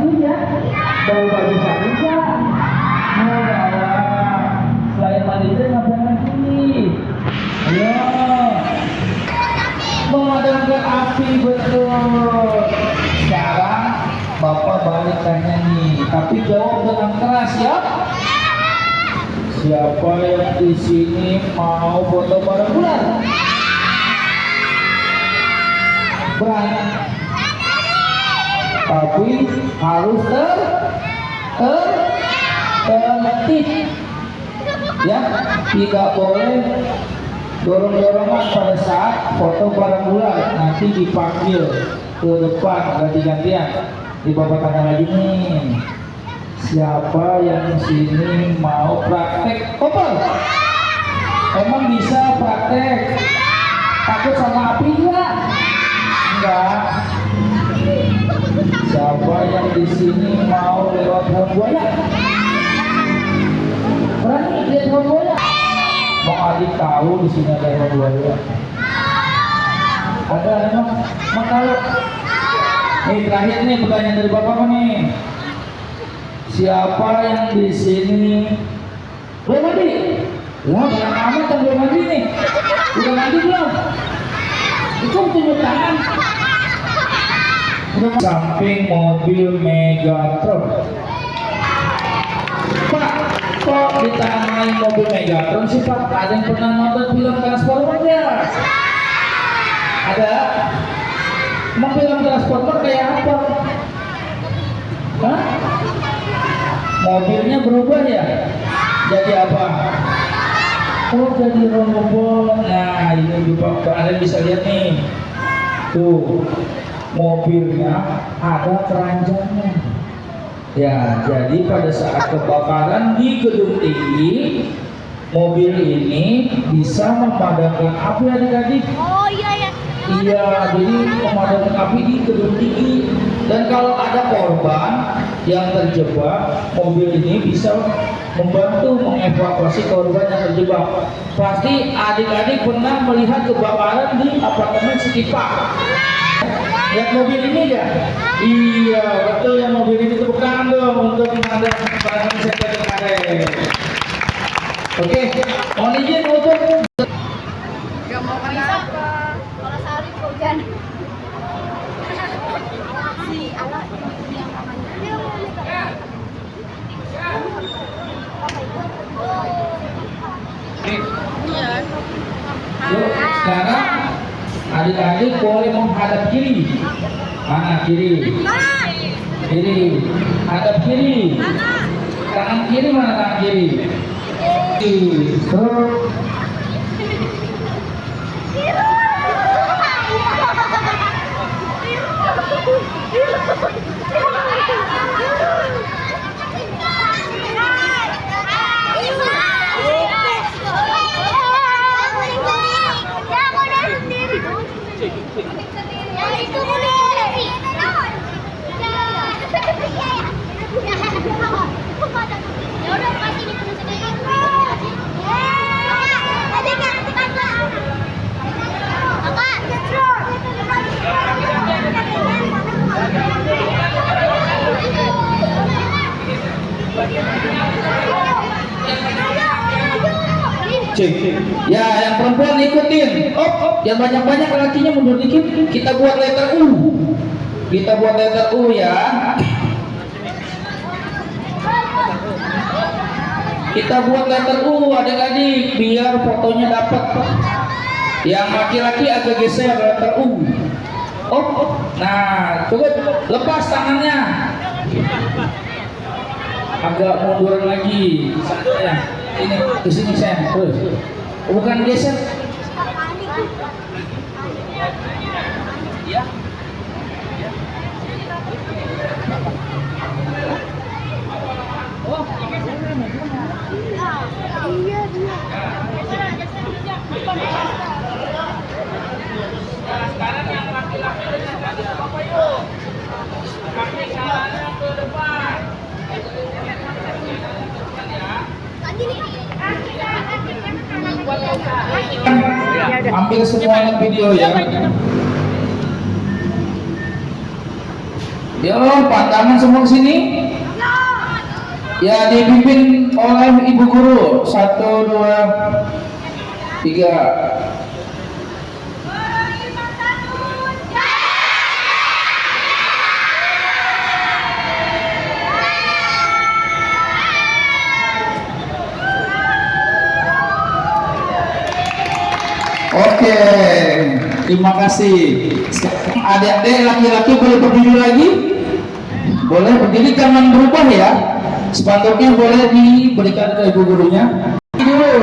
mandi ya? Bawa baju sari nggak? Mau bawa. Selain mandi itu ngapain lagi? Ayo. Memadamkan api, betul. Sekarang Bapak balik tanya nih, tapi jawab dengan keras ya. Siapa yang di sini mau foto bareng bulan? Berani. Tapi harus tertib. Ya, tidak boleh dorong-dorongan pada saat foto bareng bulan. Nanti dipanggil ke depan ganti-gantian. Di Bapak tanya lagi nih, siapa yang sini mau praktek kopel? Emang bisa praktek? Takut sama api enggak? Enggak. Siapa yang di sini mau lewat hewan buaya? Berani lihat hewan buaya? Mau adik tahu di sini ada hewan buaya? Ada emang? Kalau ini terakhir nih pertanyaan dari Bapak nih. Siapa yang di sini belum mandi? Wah, banyak amat yang belum mandi nih. Udah mandi belum? Itu tunjuk tangan. Samping mobil Megatron. Pak, kok ditanganin mobil Megatron sih Pak? Ada yang pernah nonton film Transformer ya? Ada? Emang film Transformer kayak apa? Hah? Mobilnya berubah ya? Jadi apa? Oh, jadi robot. Nah, ini juga kalian bisa lihat nih. Tuh, mobilnya ada keranjangnya. Ya, jadi pada saat kebakaran di gedung tinggi, mobil ini bisa memadamkan api adik-adik. Oh iya ya. Iya, jadi memadamkan api di gedung tinggi. Dan kalau ada korban yang terjebak, mobil ini bisa membantu mengevakuasi korban yang terjebak. Pasti adik-adik pernah melihat kebakaran di apartemen Citipark. Lihat mobil ini ya? Iya, betul ya, mobil ini. Tepuk tangan dong untuk pemadam kebakaran Citipark. Oke, mohon izin untuk Gak mau kenapa? Kalau sehari hujan. Si ala ini yang namanya. Dia mau lihat. Yuk, sekarang adik-adik boleh menghadap kiri. Mana kiri? Kiri. Hadap kiri. Tangan kiri mana tangan kiri? Terus. Cek. Ya, yang perempuan ikutin. Oh, yang banyak-banyak lakinya mundur dikit. Kita buat letter U. Kita buat letter U ya. Kita buat letter U adik-adik biar fotonya dapat. Yang laki-laki agak geser letter U. Oh, nah, coba lepas tangannya. Agak mundur lagi. Ya. Ini ke sini saya terus. Bukan geser. Ya. Oh, iya dia. Sekarang yang laki-laki dengan gadis apa yuk? Kaki kanannya ke depan. Ambil semuanya video ya. Yo, pantangan semua ke sini. Ya, dipimpin oleh ibu guru. 1, 2, 3. Oke, terima kasih. Sekarang adik-adik laki-laki boleh berdiri lagi? Boleh berdiri, jangan berubah ya. Sepanduknya boleh diberikan ke ibu gurunya. Dulu.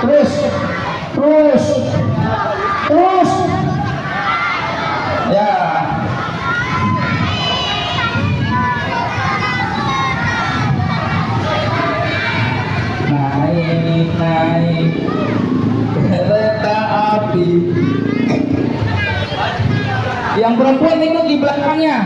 Terus, terus, terus. Ya. Naik kereta api. Yang perempuan ikut di belakangnya.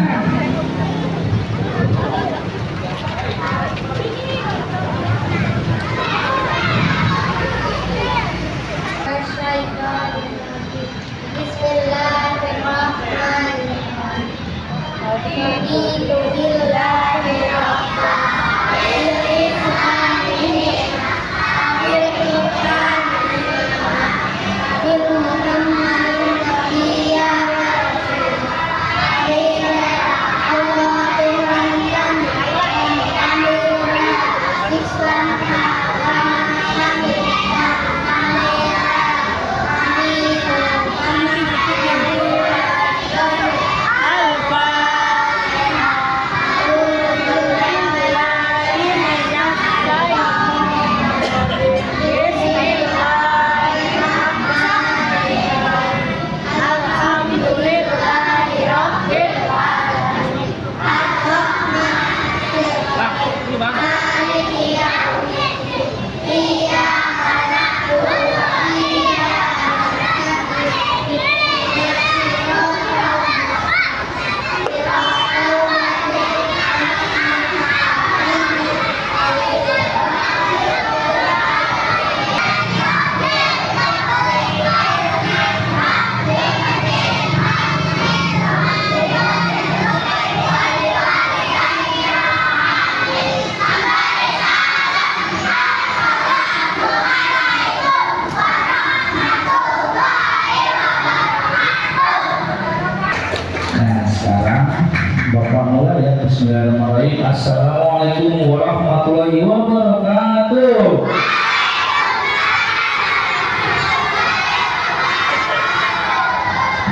Bapak mulai ya. Bismillahirrahmanirrahim. Assalamualaikum warahmatullahi wabarakatuh.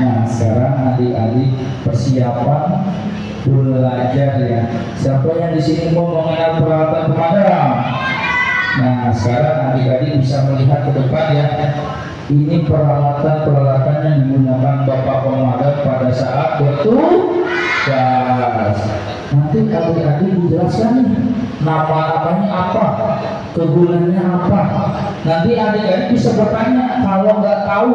Nah, sekarang adik-adik persiapan belajar ya. Siapa yang di sini mau mengenal peralatan pemadam? Nah, sekarang adik-adik bisa melihat ke depan ya. Ini peralatan-peralatan yang digunakan Bapak pemadam pada saat bertugas. Nanti adik-adik dijelaskan nih nama-namanya apa, kegunaannya apa. Nanti adik-adik bisa bertanya kalau nggak tahu.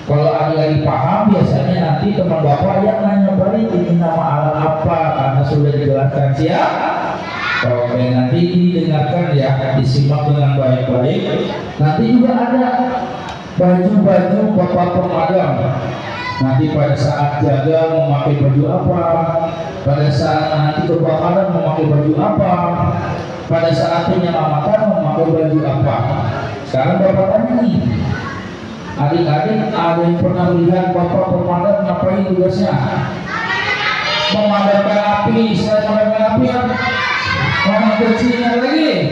Kalau adik-adik paham, biasanya nanti teman Bapak yang nanya balik ini nama alat apa karena sudah dijelaskan. Siap? Oke, nanti didengarkan ya, disimak dengan baik-baik. Nanti juga ada baju-baju Bapak pemadam. Nanti pada saat jaga memakai baju apa, pada saat nanti kebakaran memakai baju apa, pada saat penyelamatan memakai baju apa. Sekarang Bapak tanya nih, adik-adik ada yang pernah lihat Bapak pemadam ngapain tugasnya? Memadamkan api. Selain memadamkan api apa? Mana kecilnya lagi?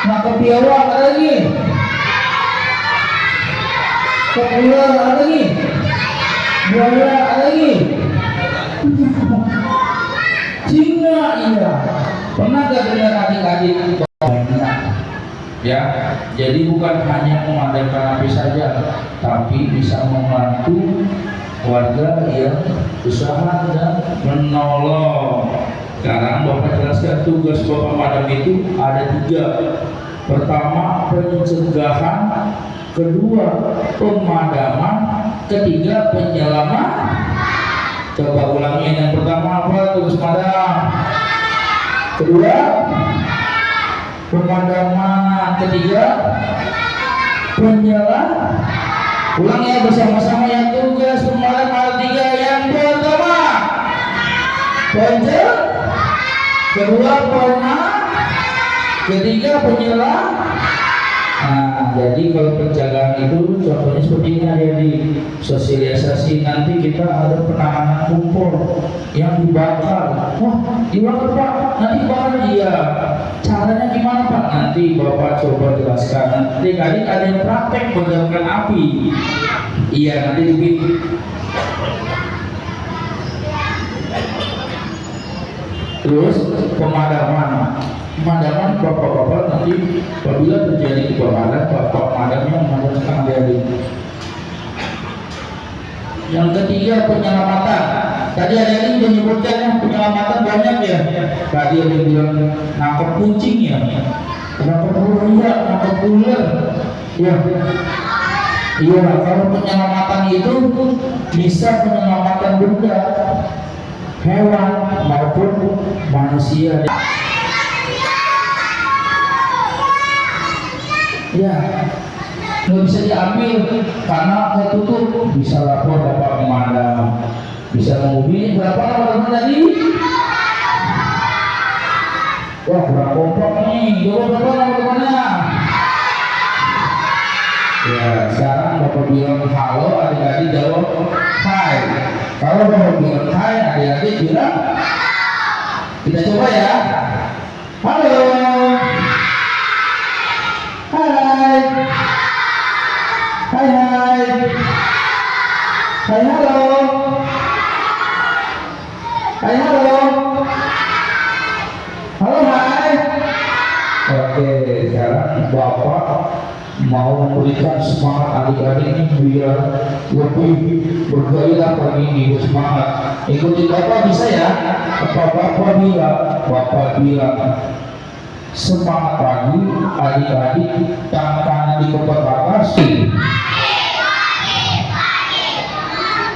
Nangkep biawak ada lagi? Ular ada lagi? Buaya ada lagi? Singa, iya. Pernah gak dengar adik-adik? Ya, jadi bukan hanya memadamkan api saja, tapi bisa membantu warga yang kesusahan dan menolong. Sekarang Bapak jelaskan tugas Bapak pemadam itu ada 3. Pertama, pencegahan. Kedua, pemadaman. Ketiga, penyelaman. Coba ulangin, yang pertama apa tugas pemadam? Kedua, Pemadaman. Ketiga, penyelam. Ulang ya bersama-sama yang tugas pemadam hal 3. Yang pertama, penyelam. Kedua, ketiga, penyelam. Nah, jadi kalau penjagaan itu contohnya seperti ini, ada di sosialisasi. Nanti kita ada penanganan kumpul yang dibakar. Wah, dibakar Pak, nanti bakar dia. Caranya gimana Pak? Nanti Bapak coba jelaskan. Nanti adik ada yang praktek padamkan api. Iya, nanti dibikin. Terus pemadaman bapak-bapak nanti apabila terjadi kebakaran, bapak pemadamnya memadamkan adik-adik. Yang ketiga, penyelamatan. Tadi adik-adik sudah menyebutkan ya, penyelamatan banyak ya. Tadi ada yang bilang nangkep kucing ya, nangkep ular, nangkep ular ya. Iya, kalau penyelamatan itu bisa penyelamatan benda, hewan maupun manusia. Ya, nggak bisa diambil karena tertutup. Bisa lapor bapak pemadam, bisa menghubungi berapa orang tadi. Wah, kurang kompak nih. Jawab berapa nomor mana? Ya, sekarang bapak bilang halo, adik-adik jawab hai. Kalau bapak bilang hai, adik-adik bilang. Kita coba ya. Halo. Hai. Hai hai. Hai halo. Hai halo. Halo hai. Oke, sekarang Bapak mau memberikan semangat adik-adik ini biar lebih bergairah pagi ini, bersemangat. Ikuti Bapak bisa ya. Bapak bilang semangat pagi, adik-adik, tangan kanan di kepala atas.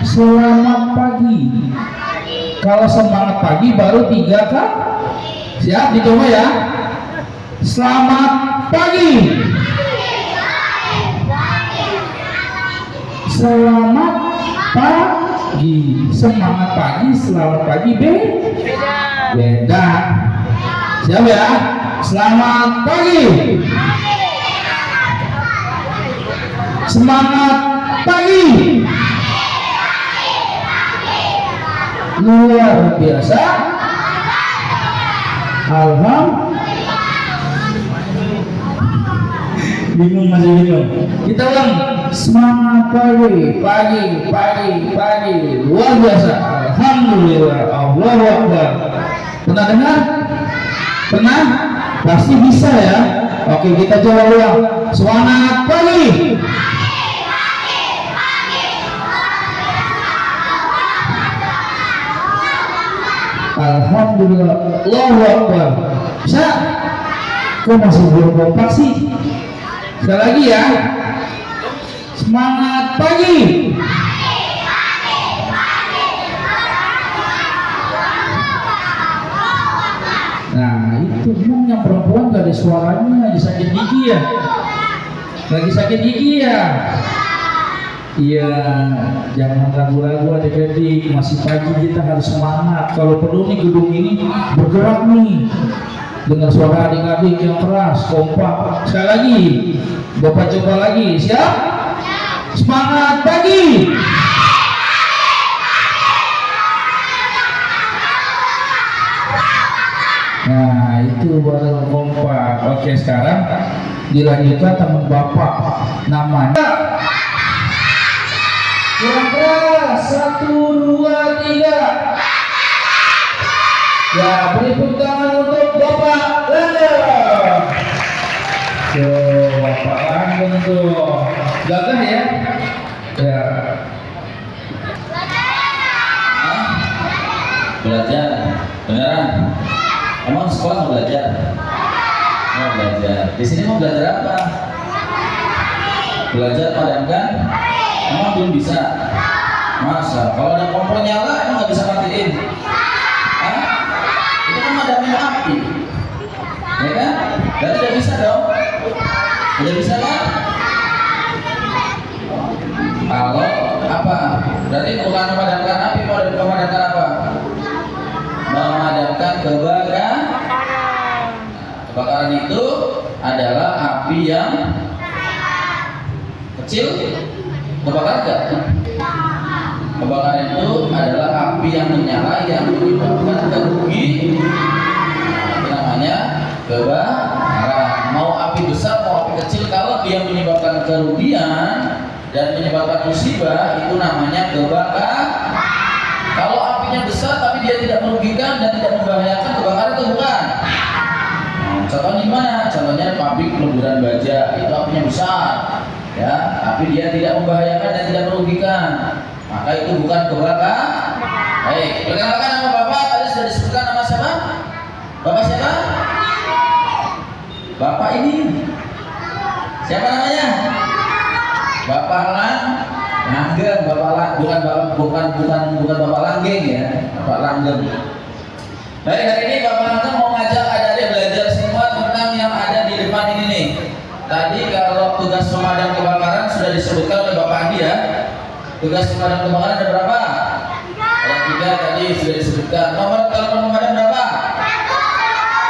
Selamat pagi. Kalau semangat pagi baru 3 kan? Siap, dicoba ya. Selamat pagi. Selamat pagi. Semangat pagi, selamat pagi beda. Siap ya. Selamat pagi. Semangat pagi. Luar biasa. Bingung, masih bingung. Kita ulang. Semangat pagi. Luar biasa. Alhamdulillah. Allahu Akbar. Pernah dengar? Pernah? Pasti bisa ya. Oke, kita coba ulang. Semangat pagi. Alhamdulillah. Allahu Akbar. Bisa? Kok masih belum kompak sih? Sekali lagi ya. Semangat pagi. Nah, itu memang yang perempuan gak ada suaranya, lagi sakit gigi ya. Iya, jangan ragu-ragu adik-adik, masih pagi kita harus semangat. Kalau perlu nih gedung ini bergerak nih dengan suara adik-adik yang keras, kompak. Sekali lagi, Bapak coba lagi, siap? Semangat pagi. Nah, itu baru kompak. Oke, sekarang dilanjutkan teman Bapak namanya. Kira-kira 1, 2, 3. Ya, beri tepuk tangan untuk Bapak Langgeng. Tuh, Bapak Langgeng tuh. Gagah ya? Ya. Belajar, beneran? Emang sekolah mau belajar? Mau belajar. Di sini mau belajar apa? Belajar padamkan? Emang belum bisa? Masa? Kalau ada kompor nyala emang nggak bisa matiin? Hah? Itu kan madamin api, ya kan? Berarti udah bisa dong? Udah bisa kan? Kalau apa? Berarti bukan memadamkan api, memadamkan apa? Memadamkan kebakaran. Kebakaran itu adalah api yang kecil. Kebakaran enggak? Kebakaran itu adalah api yang menyala yang menyebabkan kerugian. Itu namanya kebakaran. Mau api besar, mau api kecil, kalau dia menyebabkan kerugian dan menyebabkan musibah, itu namanya kebakaran. Kalau apinya besar tapi dia tidak merugikan dan tidak membahayakan, kebakaran itu bukan. Contohnya gimana? Contohnya pabrik peleburan baja, itu apinya besar, ya, tapi dia tidak membahayakan dan tidak merugikan, maka itu bukan kebakaran. Baik, perkenalkan nama Bapak. Tadi sudah disebutkan nama siapa? Bapak siapa? Bapak ini siapa namanya? Bapak Langgeng. Bukan Bapak Langgeng ya, Bapak Langgeng. Baik, hari ini Bapak Langgeng mau ngajak adik-adik belajar semua tentang yang ada di depan ini nih. Tadi kalau tugas pemadam kebakaran sudah disebutkan oleh Bapak Andi ya. Tugas pemadam kebakaran ada berapa? Ada 3 tadi sudah disebutkan. Nomor telepon pemadam berapa?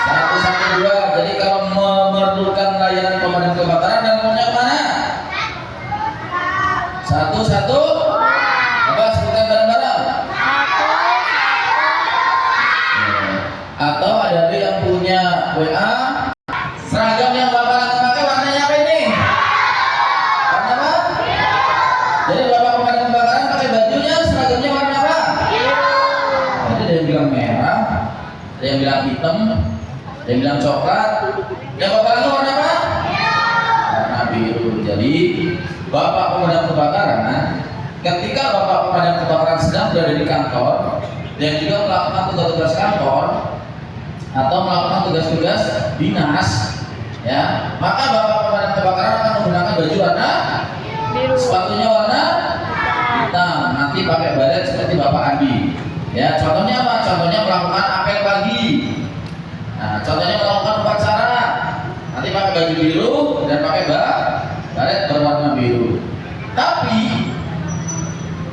112. Jadi kalau memerlukan layanan pemadam kebakaran, teleponnya kemana? 112. Apa sebutkan bareng-bareng? Atau ada yang punya WA, seragam yang Bapak lagi pakai warnanya apa ini? Warna apa? Jadi Bapak pemadam kebakaran pakai bajunya, seragamnya warna apa? Jadi ada yang bilang merah, ada yang bilang hitam, ada yang bilang coklat. Yang Bapak lagi warna apa? Warna biru. Jadi Bapak pemadam kebakaran, ketika Bapak pemadam kebakaran sedang berada di kantor dan juga melakukan tugas-tugas kantor atau melakukan tugas-tugas dinas, ya, maka Bapak pemadam kebakaran akan menggunakan baju warna biru, sepatunya warna hitam, nanti pakai baret seperti Bapak Andi, ya. Contohnya apa? Contohnya melakukan apel pagi. Nah, contohnya melakukan upacara, nanti pakai baju biru dan pakai baret berwarna biru. Tapi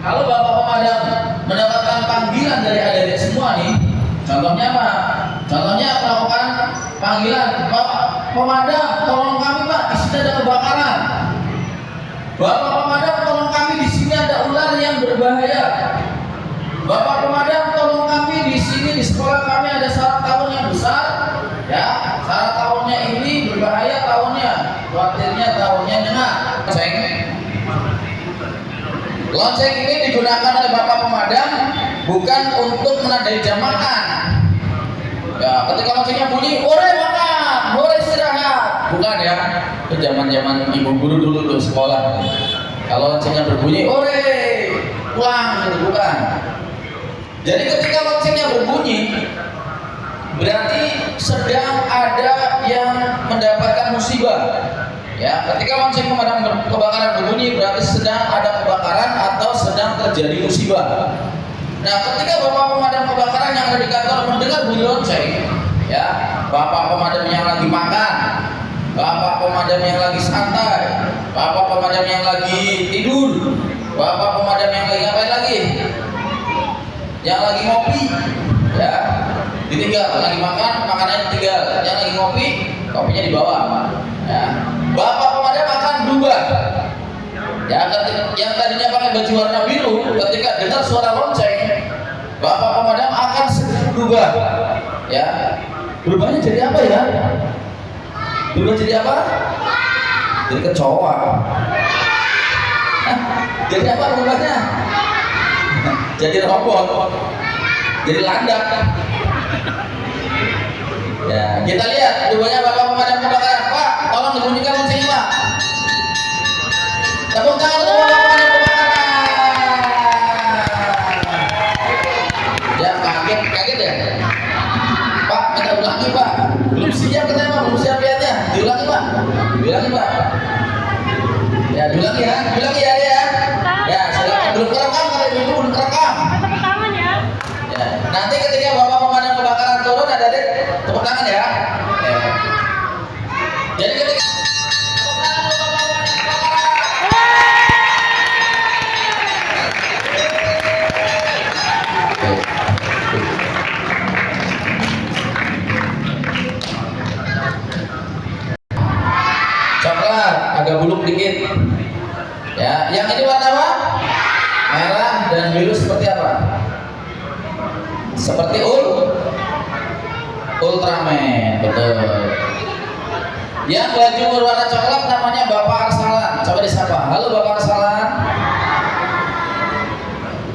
kalau Bapak pemadam mendapatkan panggilan dari adik-adik semua nih, contohnya apa? Contohnya melakukan panggilan, Pak pemadam, tolong kami Pak, di sini ada kebakaran. Bapak pemadam, tolong kami, di sini ada ular yang berbahaya. Bapak pemadam, tolong kami, di sini di sekolah kami ada sarang tawon yang besar, ya. Sarang tawonnya ini berbahaya, tawonnya, khawatirnya tawonnya nyengat. Lonceng ini digunakan oleh Bapak pemadam bukan untuk menandai jam makan. Ya, ketika loncengnya bunyi, "Ore makan, ore istirahat." Bukan ya. Itu zaman-zaman ibu guru dulu tuh sekolah. Kalau loncengnya berbunyi, "Ore pulang," gitu, bukan. Jadi ketika loncengnya berbunyi, berarti sedang ada yang mendapatkan musibah. Ya, ketika lonceng pemadam kebakaran berbunyi berarti sedang ada kebakaran atau sedang terjadi musibah. Nah, ketika Bapak pemadam kebakaran yang ada di kantor mendengar bunyi lonceng, ya, Bapak pemadam yang lagi makan, Bapak pemadam yang lagi santai, Bapak pemadam yang lagi tidur, Bapak pemadam yang lagi ngapain lagi? Yang lagi ngopi, ya, ditinggal, lagi makan, makanannya ditinggal, yang lagi ngopi, kopinya dibawa, ya. Bapak pemadam akan berubah. Ya, yang tadinya pakai baju warna biru, ketika dengar suara lonceng, Bapak pemadam akan segera berubah. Ya, berubahnya jadi apa ya? Berubah jadi apa? Jadi kecoa. Jadi apa berubahnya? Jadi robot. Jadi landak. Ya, kita lihat berubahnya Bapak pemadam kebakaran. Pak, tolong dibunyikan loncengnya Pak. Tepuk tangan untuk Bapak pemadam kebakaran. Ya, kaget ya. Pak, kita ulangi Pak. Belum siap katanya Pak, belum siap lihatnya. Diulangi Pak. Diulangi Pak. Ya, diulangi ya dia. Ya, silakan. Belum kerekam kalau ibu belum kerekam. Tepuk tangan ya. Ya, nanti ketika Bapak pemadam kebakaran turun ada tepuk tangan ya. coklat, agak buluk dikit. Ya, yang ini warna apa? Merah dan biru seperti apa? Seperti Ultraman, betul. Yang baju berwarna coklat namanya Bapak Arsalan. Coba disapa. Halo Bapak Arsalan.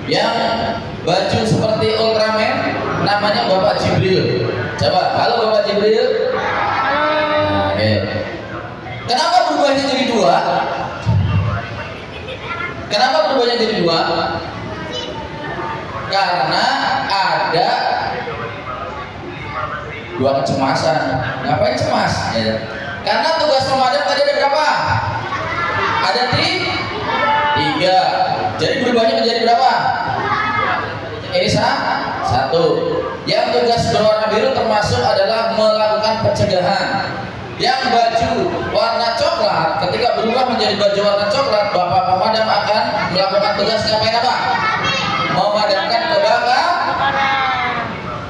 Yang baju seperti Ultraman namanya Bapak Jibril. Coba. Halo Bapak Jibril. Oke. Kenapa berubahnya jadi dua? Kenapa berubahnya jadi dua? Karena ada dua kecemasan. Ngapain cemas? Ya. Karena tugas pemadam tadi ada berapa? Ada tiga. Jadi berubahnya menjadi berapa? Ini satu. Yang tugas berwarna biru termasuk adalah melakukan pencegahan. Yang baju warna coklat ketika berubah menjadi baju warna coklat, Bapak pemadam akan melakukan tugas ngapain apa? Memadamkan kebakaran.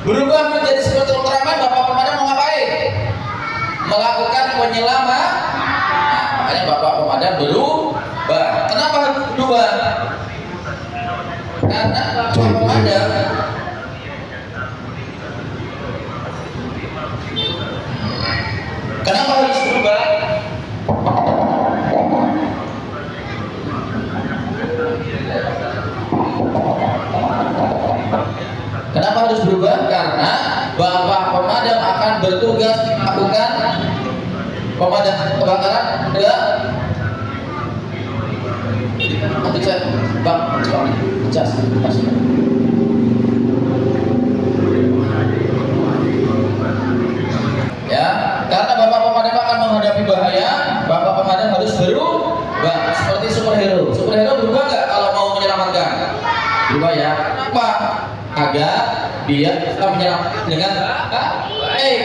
Berubah menjadi seperti Ultraman, Bapak pemadam mau ngapain? Melakukan penyelaman. Nah, makanya Bapak pemadam berubah. Kenapa harus berubah? Karena Bapak pemadam kenapa harus berubah? Kenapa harus berubah? Karena Bapak pemadam akan bertugas melakukan pemadam kebakaran nanti saya bang cas ya, karena Bapak pemadam akan menghadapi bahaya, Bapak pemadam harus berubah seperti superhero. Superhero berubah nggak kalau mau menyelamatkan? Berubah ya. Kenapa? Agar dia bisa menyelamatkan dengan baik.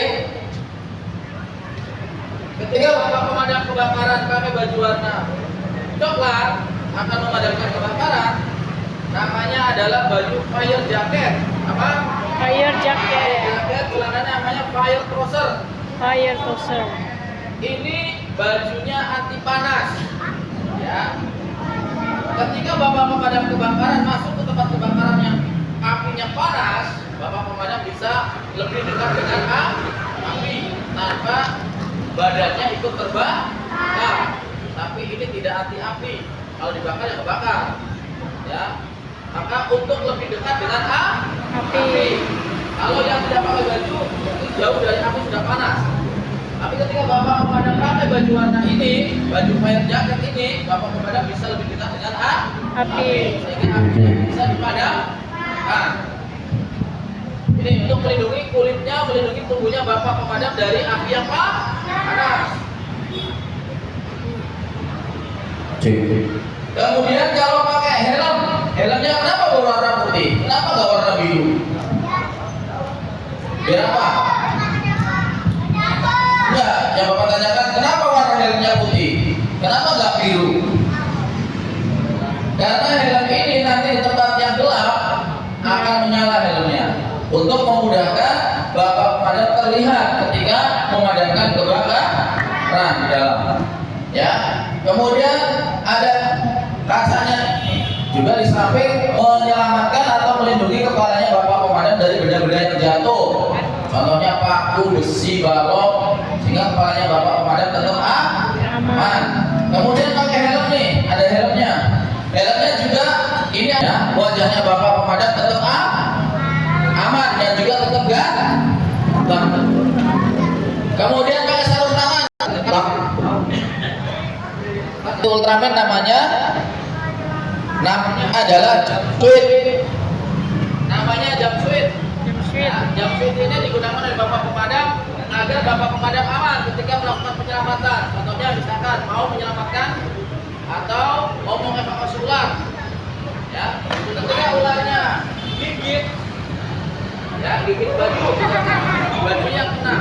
Ketika Bapak pemadam kebakaran pakai baju warna coklat akan memadamkan kebakaran, namanya adalah baju fire jacket. Apa? Fire jacket. Jacket celananya namanya fire trouser. Fire trouser. Ini bajunya anti panas. Ya. Ketika Bapak pemadam kebakaran masuk ke tempat kebakaran yang apinya panas, Bapak pemadam bisa lebih dekat dengan api tanpa badannya ikut terbakar. Tapi ini tidak anti api. Kalau dibakar ya kebakar. Ya. Maka untuk lebih dekat dengan api. Kalau yang tidak pakai baju itu jauh dari api sudah panas. Tapi ketika Bapak pemadam pakai baju warna ini, baju fire jacket ini, Bapak pemadam bisa lebih dekat dengan api. Sehingga apinya bisa dipadamkan. Ini untuk melindungi kulitnya, melindungi tubuhnya Bapak pemadam dari api yang panas. Kemudian kalau pakai helm, helmnya kenapa berwarna putih? Kenapa nggak warna biru? Biar apa? Enggak, yang Bapak tanyakan kenapa warna helmnya putih? Kenapa nggak biru? Karena helm ini nanti di tempat yang gelap akan menyala helmnya untuk memudahkan Bapak pemadam terlihat ketika memadamkan kebakaran di dalam. Ya, kemudian ada rasanya juga di samping menyelamatkan atau melindungi kepalanya Bapak pemadam dari benda-benda yang jatuh. Contohnya paku, besi, balok, sehingga kepalanya Bapak pemadam tetap aman. Kemudian pakai helm nih, ada helmnya. Helmnya juga ini ada wajahnya Bapak pemadam tetap aman dan juga tetap ganteng. Kemudian pakai sarung tangan. Ultraman namanya adalah jumpsuit. Namanya jumpsuit. Nah, jumpsuit ini digunakan oleh Bapak pemadam agar Bapak pemadam aman ketika melakukan penyelamatan. Contohnya misalkan mau menyelamatkan atau mau mengevakuasi ular. Ya, ketika ularnya gigit, ya gigit baju yang kena,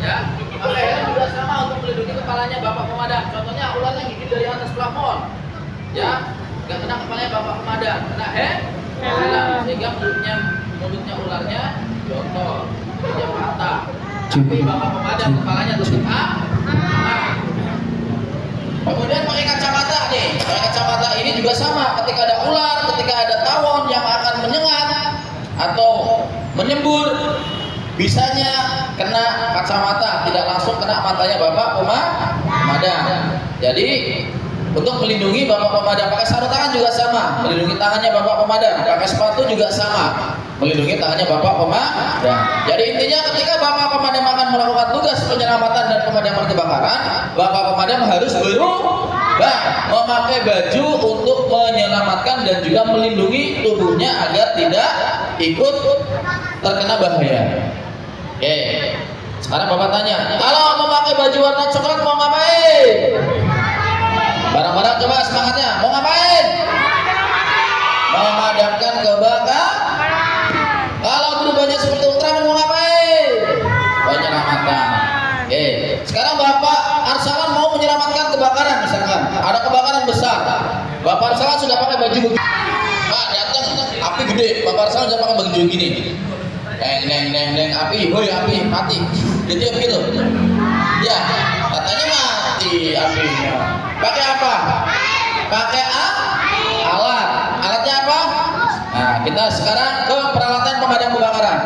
ya. Maka helm juga sama untuk melindungi kepalanya Bapak pemadam. Contohnya ularnya gigit dari atas plafon, ya, nggak kena kepalanya Bapak pemadam, kena helm, sehingga mulutnya ularnya jatuh, dia patah. Tapi Bapak pemadam kepalanya tetap aman. juga sama. Ketika ada ular, ketika ada tawon yang akan menyengat atau menyembur, bisanya kena kacamata, tidak langsung kena matanya bapak pemadam. Jadi untuk melindungi bapak pemadam, pakai sarung tangan juga sama, melindungi tangannya bapak pemadam, pakai sepatu juga sama, melindungi tangannya bapak pemadam. Jadi intinya ketika bapak pemadam akan melakukan tugas penyelamatan dan pemadaman kebakaran, bapak pemadam harus berubah, memakai baju untuk menyelamatkan dan juga melindungi tubuhnya agar tidak ikut terkena bahaya. Oke, sekarang bapak tanya, kalau memakai baju warna coklat mau ngapain? Barang-barang coba semangatnya, mau ngapain? Memadamkan kebakaran. Kalau berubahnya seperti Ultraman mau ngapain? Penyelamatan. Oke, sekarang bapak Arsalan mau menyelamatkan kebakaran, misalkan ada kebakaran besar, bapak Arsalan sudah pakai baju begini. Pak datang, api gede, bapak Arsalan sudah pakai baju gini. Neng, api, boy, api, mati. Ditiup gitu. Ya, katanya mati apinya. Pakai apa? Pakai alat. Alatnya apa? Nah, kita sekarang ke peralatan pemadam kebakaran.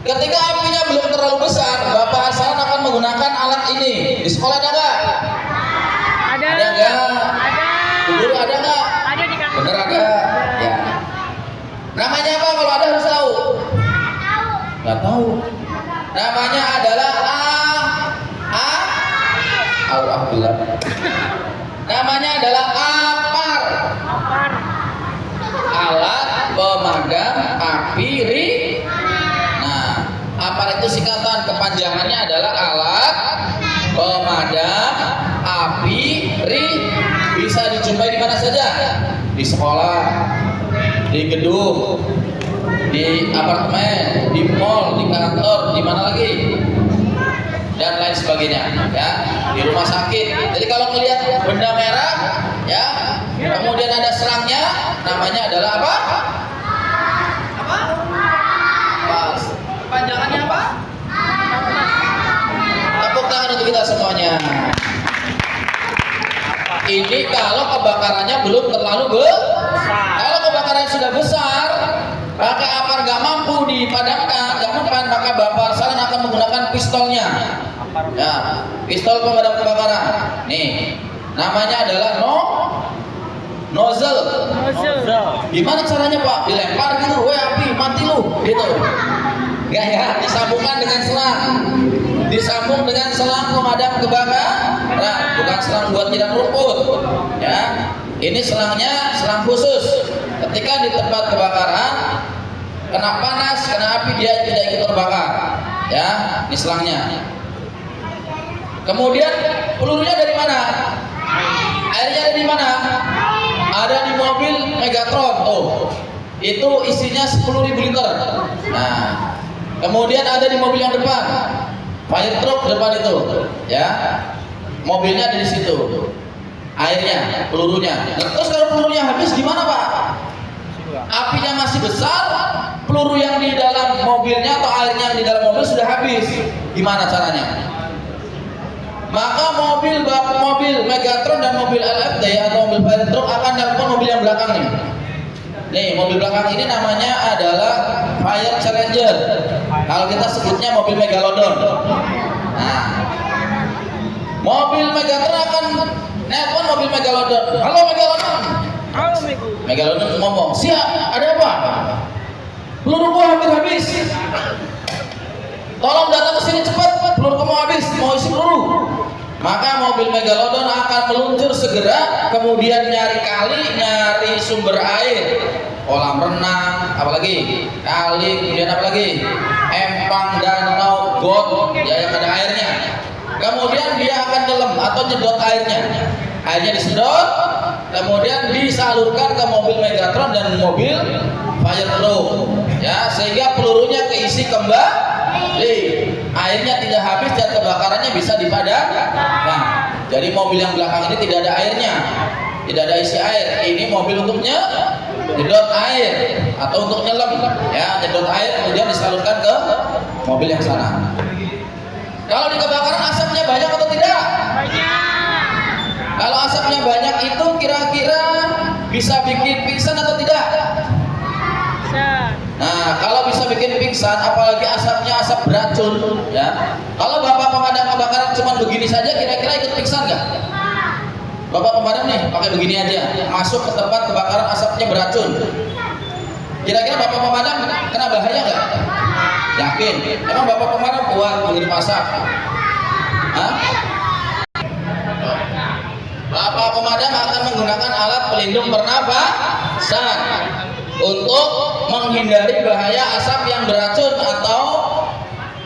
Ketika apinya belum terlalu besar, Bapak Arsalan akan menggunakan alat ini. Di sekolah ada nggak? Ada. Ada nggak? Ada. Di guru ada nggak? Ada di kampus. Bener ada. Ya. Namanya apa? Kalau ada harus tahu. Nggak tahu. Namanya adalah Alhamdulillah. Namanya adalah APAR. Alat pemadam api Nah, APAR itu singkatan, kepanjangannya adalah alat pemadam api Bisa dijumpai di mana saja. Di sekolah, di gedung, di apartemen, di mall, di kantor, di mana lagi, dan lain sebagainya, ya, di rumah sakit. Jadi kalau melihat benda merah, ya, kemudian ada serangnya, namanya adalah apa? Pas. Panjangannya apa? Tepuk tangan untuk kita semuanya. Ini kalau kebakarannya belum terlalu besar. Kalau kebakarannya sudah besar, pakai APAR nggak mampu dipadamkan, nggak mempan, maka Bapak Arsalan akan menggunakan pistolnya. Ya, pistol pemadam kebakaran. Nih, namanya adalah nozzle. Gimana caranya Pak? Dilempar gitu, weh api, mati lu, gitu. Nggak ya, disambungkan dengan selang. Disambung dengan selang pemadam kebakaran. Nah, bukan selang buat nyedam rumput. Ya, ini selangnya selang khusus. Ketika di tempat kebakaran kena panas, kena api, dia tidak ikut terbakar. Ya, ini selangnya. Kemudian pelurunya dari mana? Airnya ada di mana? Ada di mobil Megatron. Oh, itu isinya 10.000 liter. Nah, kemudian ada di mobil yang depan, fire truck depan itu. Ya, mobilnya ada di situ. Airnya, pelurunya. Nah, terus kalau pelurunya habis gimana Pak? Apinya masih besar, peluru yang di dalam mobilnya atau airnya yang di dalam mobil sudah habis. Gimana caranya? Maka mobil Megatron dan mobil LFT atau mobil fire truck akan nelpon mobil yang belakang nih. Nih, mobil belakang ini namanya adalah Fire Challenger. Kalau kita sebutnya mobil Megalodon. Nah, mobil Megatron akan nelpon mobil Megalodon. Halo Megalodon. Megalodon ngomong, siap, ada apa? Peluru gua hampir habis. Tolong datang ke sini cepat, peluru kamu habis, mau isi peluru. Maka mobil Megalodon akan meluncur segera, kemudian nyari kali, nyari sumber air, kolam renang, apalagi kali, kemudian apalagi empang, danau, got, ya yang ada airnya. Kemudian dia akan nyelam atau nyedot airnya. Airnya disedot, kemudian disalurkan ke mobil Megatron dan mobil fire truck, ya, sehingga pelurunya keisi kembali. Airnya tidak habis dan kebakarannya bisa dipadamkan. Nah, jadi mobil yang belakang ini tidak ada airnya, tidak ada isi air. Ini mobil untuk nyedot air atau untuk nyelam, ya, nyedot air kemudian disalurkan ke mobil yang sana. Kalau di kebakaran asapnya banyak atau tidak? Banyak. Kalau asapnya banyak itu kira-kira bisa bikin pingsan atau tidak? Nah, kalau bisa bikin pingsan, apalagi asapnya asap beracun, ya. Kalau bapak pemadam kebakaran cuma begini saja, kira-kira ikut pingsan nggak? Bapak pemadam nih, pakai begini aja, masuk ke tempat kebakaran asapnya beracun. Kira-kira bapak pemadam kena bahaya nggak? Yakin? Emang bapak pemadam kuat mengirim asap? Hah? Bapak pemadam akan menggunakan alat pelindung pernapasan untuk menghindari bahaya asap yang beracun atau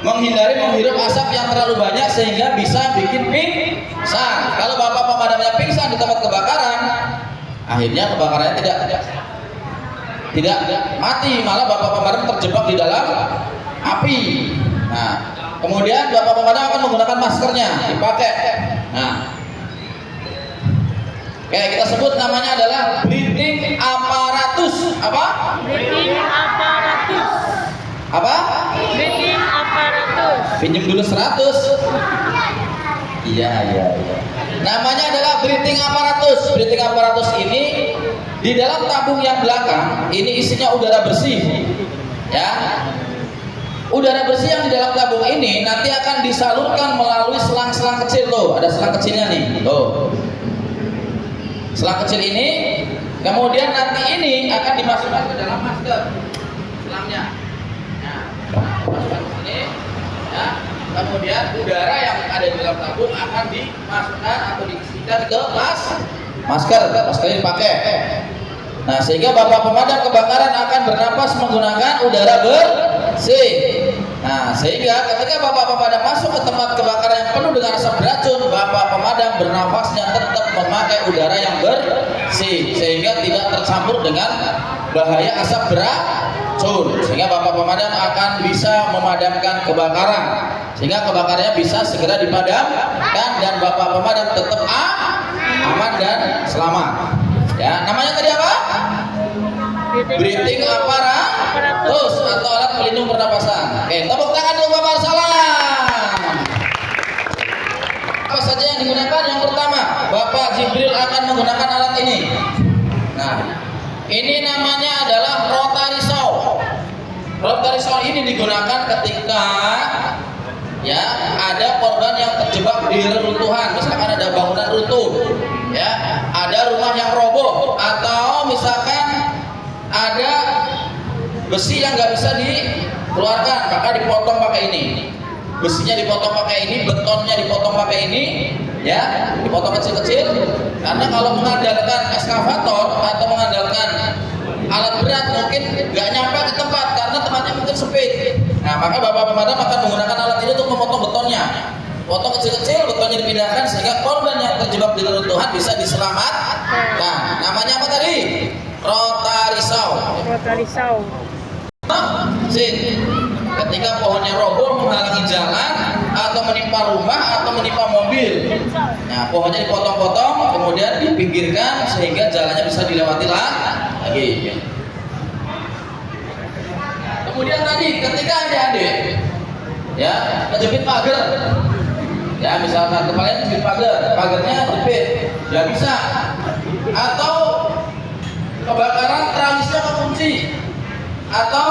menghindari menghirup asap yang terlalu banyak sehingga bisa bikin pingsan. Kalau bapak pemadamnya pingsan di tempat kebakaran, akhirnya kebakarannya tidak mati, malah bapak pemadam terjebak di dalam api. Nah, kemudian bapak pemadam akan menggunakan maskernya dipakai. Nah, oke, kita sebut namanya adalah breathing apparatus. Apa? Breathing apparatus. Apa? Breathing apparatus. Pinjam dulu 100. Iya. Namanya adalah breathing apparatus. Breathing apparatus ini di dalam tabung yang belakang ini isinya udara bersih. Ya. Udara bersih yang di dalam tabung ini nanti akan disalurkan melalui selang-selang kecil tuh. Ada selang kecilnya nih. Tuh. Selang kecil ini, kemudian nanti ini akan dimasukkan ke dalam masker selangnya. Nah, masukkan ke sini, ya. Kemudian udara yang ada di dalam tabung akan dimasukkan atau diisikan ke masker. Maskernya dipakai. Nah, sehingga bapak pemadam kebakaran akan bernapas menggunakan udara bersih. Nah, sehingga ketika bapak pemadam masuk ke tempat kebakaran yang penuh dengan asap beracun, bapak pemadam bernafasnya tetap memakai udara yang bersih sehingga tidak tercampur dengan bahaya asap beracun, sehingga bapak pemadam akan bisa memadamkan kebakaran sehingga kebakarannya bisa segera dipadamkan dan bapak pemadam tetap aman dan selamat. Ya, namanya tadi apa? Breathing apparatus atau alat pelindung pernapasan. Oke, tepuk tangan dulu Bapak, salam. Apa saja yang digunakan? Yang pertama, Bapak Jibril akan menggunakan alat ini. Nah, ini namanya adalah rotary saw. Rotary saw ini digunakan ketika ya ada korban yang terjebak di reruntuhan, misalkan ada bangunan runtuh, ya, ada rumah yang roboh, atau misalkan ada besi yang nggak bisa dikeluarkan, maka dipotong pakai ini. Besinya dipotong pakai ini, betonnya dipotong pakai ini, ya, dipotong kecil-kecil. Karena kalau mengandalkan eskavator atau mengandalkan alat berat mungkin nggak nyampe ke tempat karena tempatnya mungkin sempit. Nah, maka bapak pemadam akan menggunakan alat ini untuk memotong betonnya. Potong kecil-kecil, betonnya dipindahkan sehingga korban yang terjebak di reruntuhan bisa diselamatkan. Nah, namanya apa tadi? Rotary saw. Rotary saw. Ketika pohonnya roboh menghalangi jalan atau menimpa rumah atau menimpa mobil, nah pohonnya dipotong-potong kemudian dipinggirkan sehingga jalannya bisa dilewati lagi. Kemudian tadi ketika adik-adik ya kejepit pagar, ya misalkan kepalanya kejepit pagarnya jepit, ya bisa. Atau kebakaran tralisnya kekunci, atau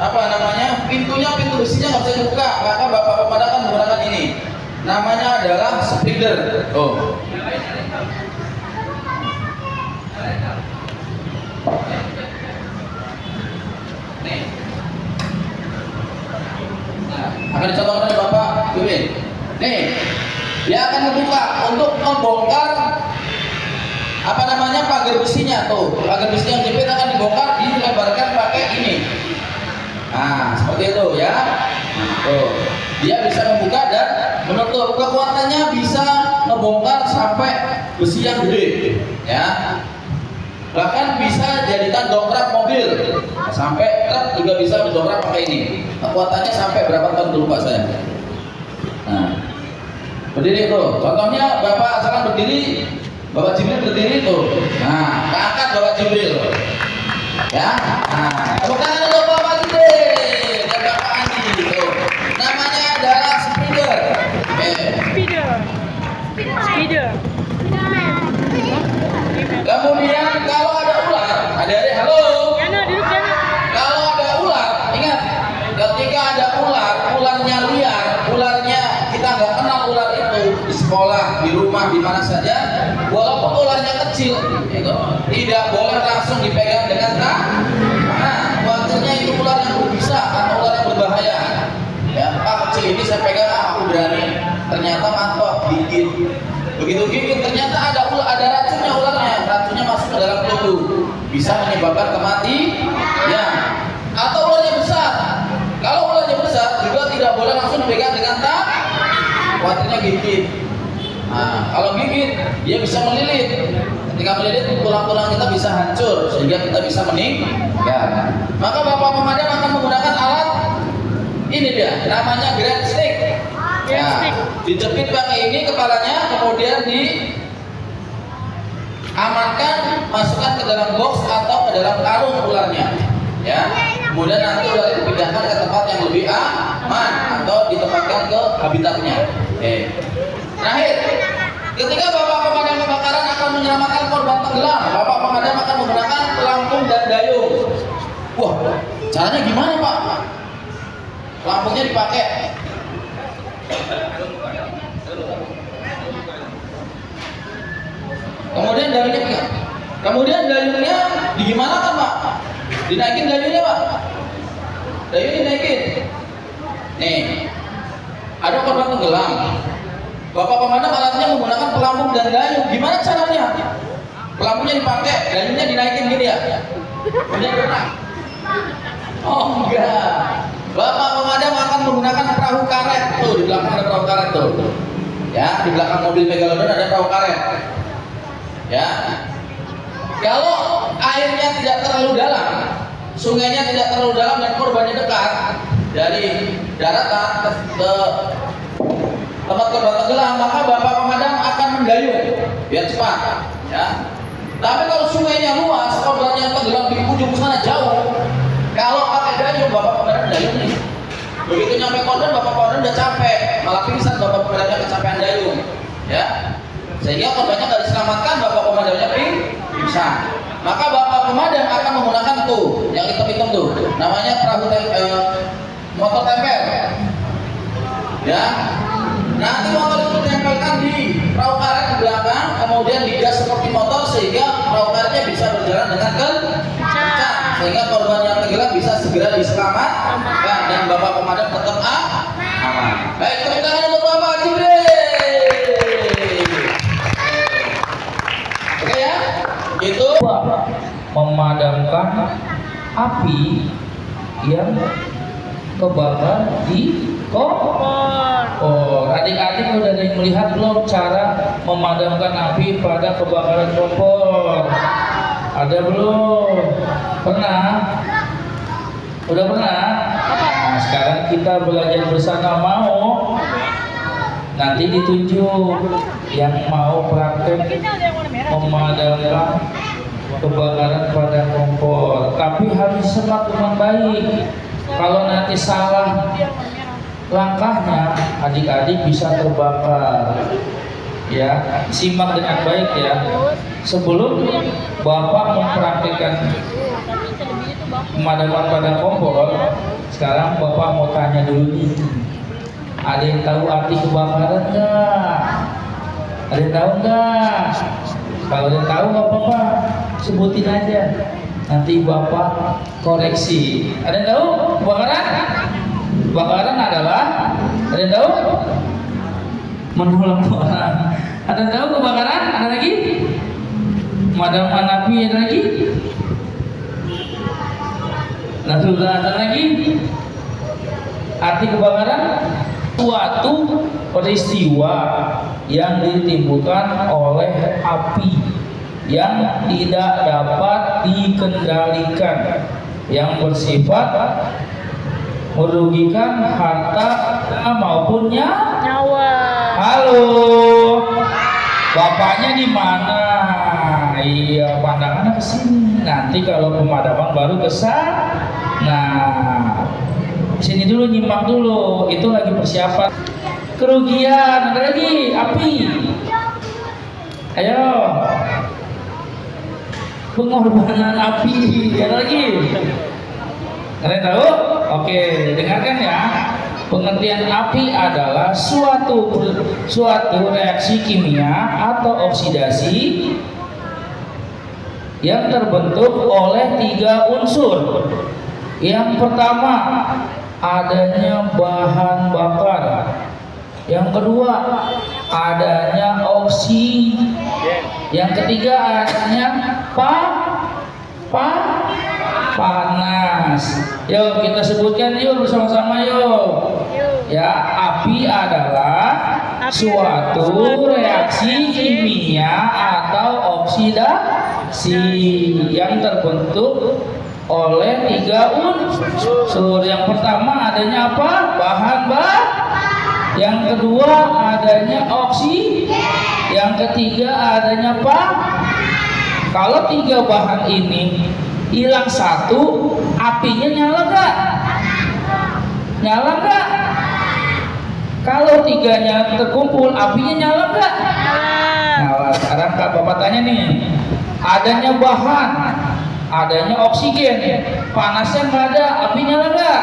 apa namanya pintu besinya nggak bisa dibuka, maka bapak pemadam akan menggunakan ini. Namanya adalah springer. Oh. Nih. Nah, akan dicontohkan oleh Bapak Jumin. Nih, dia akan membuka untuk membongkar apa namanya pagar besinya tuh. Pagar besi yang jepit akan dibongkar, dilebarkan pakai ini. Nah, seperti itu ya. Tuh, dia bisa membuka dan menutup. Kekuatannya bisa ngebongkar sampai besi yang gede, ya. Bahkan bisa jadikan dongkrak mobil. Sampai truk juga bisa didongkrak pakai ini. Kekuatannya sampai berapa ton lupa saya. Nah, berdiri tuh. Contohnya Bapak asalkan berdiri, Bapak Jibril berdiri tuh. Nah, angkat Bapak Jibril. Ya. Nah, tepuk tangan untuk Bapak Jibril dan Bapak Andi gitu. Namanya adalah speeder. Speeder. Kemudian di rumah, di mana saja, walaupun ularnya kecil, itu tidak boleh langsung dipegang dengan tangan. Khawatirnya itu ular yang berbisa atau ular yang berbahaya. Ya, kecil ini saya pegang, aku berani. Ternyata mantok, gigit. Begitu gigit, ternyata ada racunnya ularnya. Racunnya masuk ke dalam tubuh, bisa menyebabkan kematian. Atau ularnya besar. Kalau ularnya besar juga tidak boleh langsung dipegang dengan tangan. Khawatirnya gigit. Nah, kalau gigit dia bisa melilit. Ketika melilit, tulang-tulang kita bisa hancur sehingga kita bisa meninggal. Maka bapak pemadam akan menggunakan alat ini dia, namanya grand stick. Ya, dijepit pakai ini kepalanya, kemudian diamankan, masukkan ke dalam box atau ke dalam karung ularnya. Ya, kemudian nanti ular itu dipindahkan ke tempat yang lebih aman atau ditempatkan ke habitatnya. Terakhir, ketika bapak pemadam kebakaran akan menyelamatkan korban tenggelam, bapak pemadam akan menggunakan pelampung dan dayung. Wah, caranya gimana pak? Pelampungnya dipakai. Kemudian dayungnya pegang. Kemudian dayungnya digimana kan pak? Dinaikin dayungnya pak. Dayungnya dinaikin. Nih, ada korban tenggelam. Bapak pemadam alatnya menggunakan pelampung dan dayung. Gimana caranya? Pelampungnya dipakai, dayungnya dinaikin gini ya. Kemudian berenang. Oh enggak. Bapak pemadam akan menggunakan perahu karet. Tuh di belakang ada perahu karet tuh. Ya, di belakang mobil Megalodon ada perahu karet. Ya. Kalau airnya tidak terlalu dalam, sungainya tidak terlalu dalam dan korbannya dekat dari daratan ke tempat korban tenggelam, maka bapak pemadam akan mendayung biar cepat. Ya. Tapi kalau sungainya luas, korbannya tenggelam di ujung sana jauh, kalau pakai dayung, bapak pemadam dayung nih. Begitu nyampe korban, bapak pemadam udah capek, malah pingsan bapak pemadamnya kecapean dayung. Ya. Sehingga korbannya nggak diselamatkan, bapak pemadamnya pingsan. Maka bapak pemadam akan menggunakan tuh, yang hitam-hitam tuh, namanya perahu motor tempel. Ya. Nanti motor itu ditempelkan di perahu karet di belakang, kemudian digas seperti motor sehingga perahu karetnya bisa berjalan dengan kencang, sehingga korban yang tenggelam bisa segera diselamatkan dan bapak pemadam tetap aman. Baik, tepuk tangan untuk Bapak Jibril. Oke ya, itu memadamkan api yang kebakar di kompor. Oh, adik-adik udah ada yang melihat belum cara memadamkan api pada kebakaran kompor? Ada belum? Pernah? Udah pernah? Nah, sekarang kita belajar bersama, mau? Nanti ditunjuk yang mau praktek memadamkan kebakaran pada kompor. Tapi harus semak dengan baik. Kalau nanti salah langkahnya, adik-adik bisa terbakar. Ya, simak dengan baik ya. Sebelum Bapak mempraktikkan pemadaman pada kompor, sekarang Bapak mau tanya dulu nih. Ada yang tahu arti kebakaran enggak? Ada yang tahu enggak? Kalau ada yang tahu nggak apa-apa, sebutin aja. Nanti Bapak koreksi. Ada yang tahu kebakaran? Kebakaran adalah, ada yang tahu? Menolong orang. Ada yang tahu kebakaran? Ada lagi? Memadamkan api, ada lagi? Nah, sudah ada lagi? Arti kebakaran? Suatu peristiwa yang ditimbulkan oleh api yang tidak dapat dikendalikan, yang bersifat merugikan harta maupun nyawa. Halo, bapaknya di mana? Iya, pandangannya ke sini. Nanti kalau pemadaman baru ke sana. Nah, sini dulu, nyimak dulu. Itu lagi persiapan. Kerugian, ada lagi api. Ayo. Pengorbanan api, ada lagi. Kalian tahu? Oke, dengarkan ya. Pengertian api adalah suatu reaksi kimia atau oksidasi yang terbentuk oleh 3 unsur. Yang pertama, adanya bahan bakar. Yang kedua, adanya oksigen. Yang ketiga, adanya panas. Yuk kita sebutkan yuk bersama-sama yuk. Ya, api adalah suatu reaksi kimia atau oksidasi yang terbentuk oleh 3 unsur. Yang pertama adanya apa? Bahan bakar. Yang kedua adanya oksigen. Yang ketiga adanya Kalau 3 bahan ini hilang satu, apinya nyala nggak? Nyala nggak? Kalau 3-nya terkumpul, apinya nyala nggak? Nyala. Sekarang Kak Bapak tanya nih, adanya bahan, adanya oksigen, panasnya nggak ada, api nyala nggak?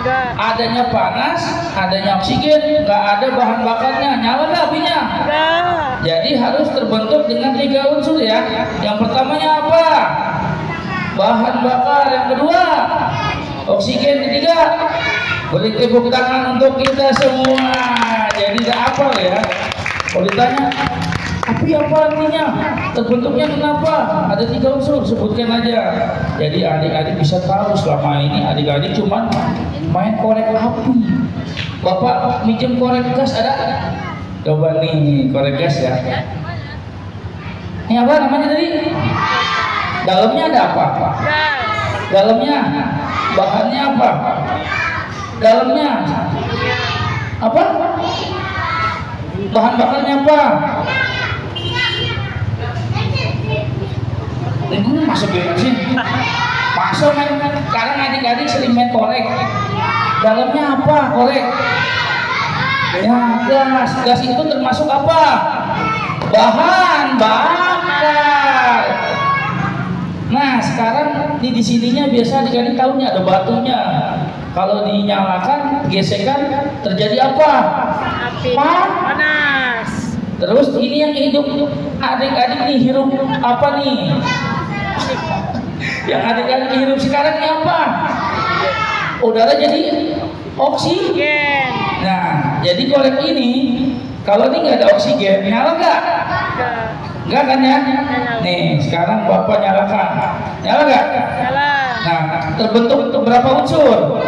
Enggak. Adanya panas, adanya oksigen, nggak ada bahan bakarnya, nyala nggak apinya? Enggak. Jadi harus terbentuk dengan 3 unsur ya. Yang pertamanya apa? Bahan bakar. Yang kedua, oksigen. Ketiga, beri tepuk tangan untuk kita semua. Jadi apa ya? Kalau ditanya, api apa artinya? Terbentuknya kenapa? Ada 3 unsur, sebutkan aja. Jadi adik-adik bisa tahu selama ini adik-adik cuma main korek api. Bapak minjem korek gas ada? Coba nih korek gas ya. Ini apa namanya tadi? Dalamnya ada apa? Dalamnya bahannya apa? Dalamnya apa? Bahan bakarnya apa? Ini masuk gimana sih? Masuk main. Sekarang adik-adik sering main korek. Dalamnya apa korek? Ya gas. Gas itu termasuk apa? Bahan bakar. Nah sekarang di sininya biasa adik-adik tahunya ada batunya. Kalau dinyalakan, gesekan, terjadi apa? Api. Panas. Terus ini yang hidup adik-adik nih hirup apa nih? Yang adik-adik hirup sekarang ini apa? Udara jadi oksigen. Nah, jadi korek ini kalau ini nggak ada oksigen, nyala nggak? Enggak kan ya? Nih, sekarang Bapak nyalakan. Nyala nggak? Nyala. Nah, terbentuk berapa unsur?